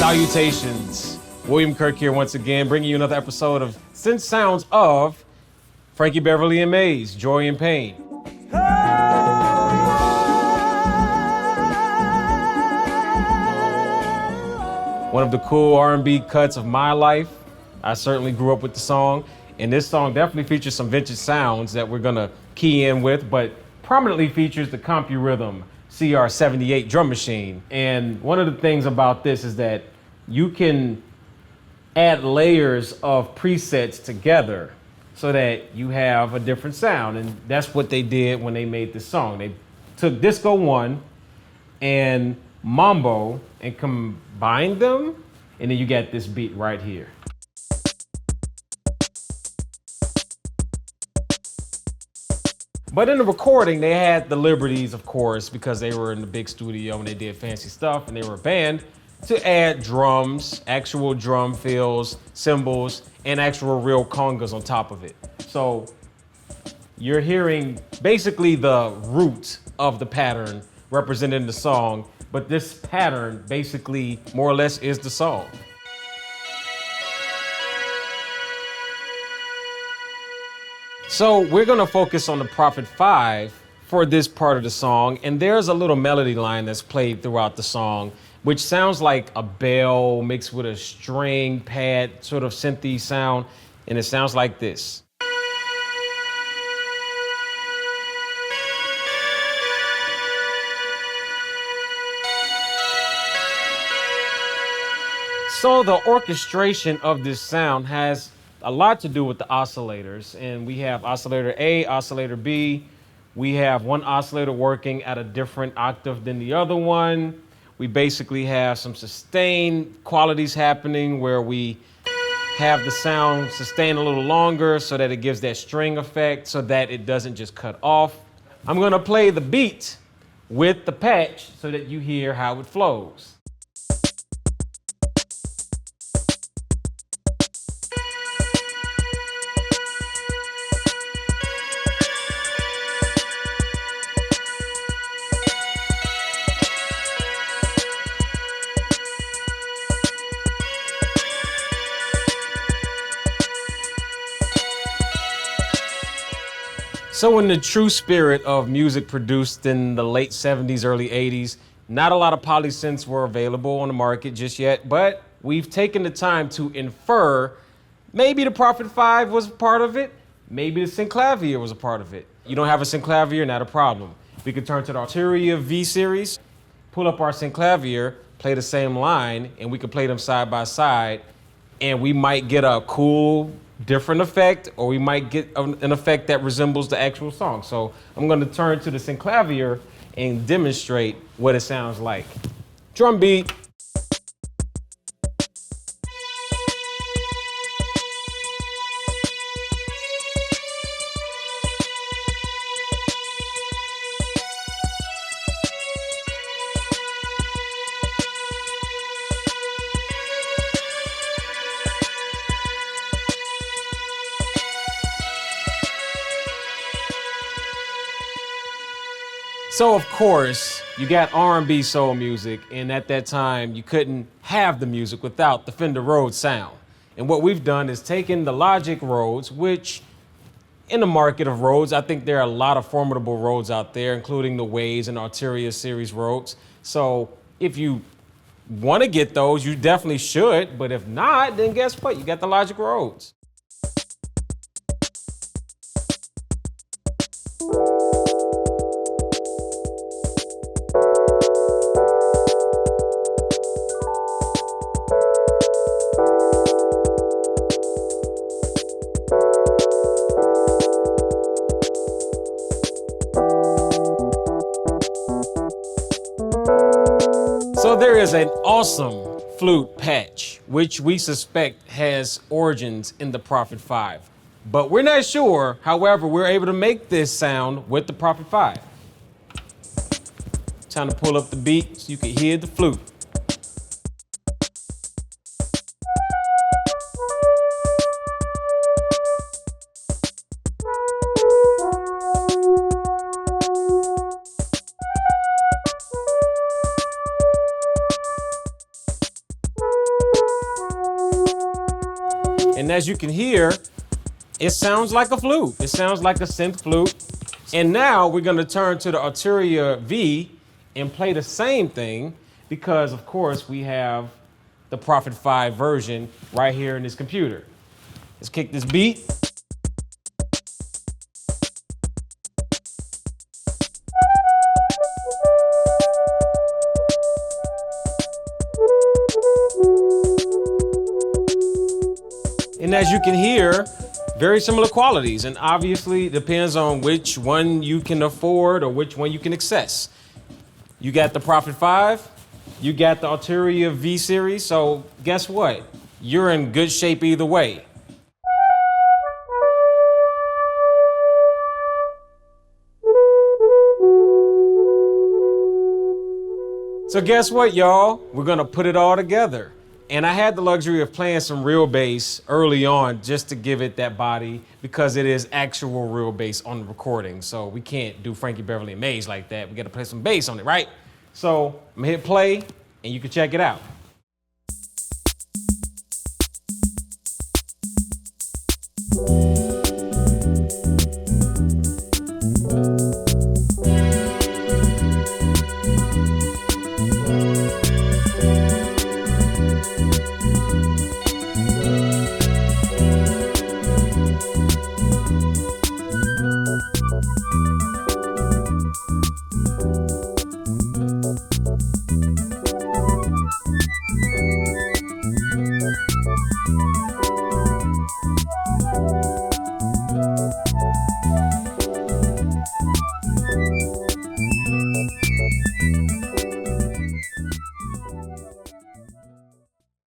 Salutations. William Kurk here once again, bringing you another episode of Synth Sounds of Frankie Beverly and Maze, Joy and Pain. One of the cool R&B cuts of my life. I certainly grew up with the song, and this song definitely features some vintage sounds that we're gonna key in with, but prominently features the CompuRhythm CR78 drum machine. And one of the things about this is that you can add layers of presets together so that you have a different sound. And that's what they did when they made this song. They took Disco 1 and Mambo and combined them, and then you got this beat right here. But in the recording, they had the liberties, of course, because they were in the big studio and they did fancy stuff and they were a band, to add drums, actual drum fills, cymbals, and actual real congas on top of it. So you're hearing basically the root of the pattern represented in the song, but this pattern basically more or less is the song. So we're gonna focus on the Prophet 5 for this part of the song, and there's a little melody line that's played throughout the song, which sounds like a bell mixed with a string pad sort of synthy sound, and it sounds like this. So the orchestration of this sound has a lot to do with the oscillators, and we have oscillator A, oscillator B. We have one oscillator working at a different octave than the other one. We basically have some sustain qualities happening where we have the sound sustain a little longer so that it gives that string effect so that it doesn't just cut off. I'm gonna play the beat with the patch so that you hear how it flows. So in the true spirit of music produced in the late 70s, early 80s, not a lot of polysynths were available on the market just yet, but we've taken the time to infer maybe the Prophet 5 was a part of it, maybe the Synclavier was a part of it. You don't have a Synclavier, not a problem. We could turn to the Arteria V series, pull up our Synclavier, play the same line, and we could play them side by side, and we might get a cool, different effect, or we might get an effect that resembles the actual song. So I'm going to turn to the Synclavier and demonstrate what it sounds like. Drum beat. So of course, you got R&B soul music, and at that time, you couldn't have the music without the Fender Rhodes sound. And what we've done is taken the Logic Rhodes, which in the market of Rhodes, I think there are a lot of formidable Rhodes out there, including the Waves and Arteria series Rhodes. So if you want to get those, you definitely should, but if not, then guess what? You got the Logic Rhodes. So there is an awesome flute patch, which we suspect has origins in the Prophet 5. But we're not sure, however, we're able to make this sound with the Prophet 5. Time to pull up the beat so you can hear the flute. as you can hear, it sounds like a flute. It sounds like a synth flute. And now we're gonna turn to the Arturia V and play the same thing because of course we have the Prophet 5 version right here in this computer. Let's kick this beat. And as you can hear, very similar qualities, and obviously it depends on which one you can afford or which one you can access. You got the Prophet 5, you got the Arturia V series, so guess what? You're in good shape either way. So guess what, y'all? We're gonna put it all together. And I had the luxury of playing some real bass early on just to give it that body because it is actual real bass on the recording. So we can't do Frankie Beverly and Maze like that. We gotta play some bass on it, right? So I'm gonna hit play and you can check it out.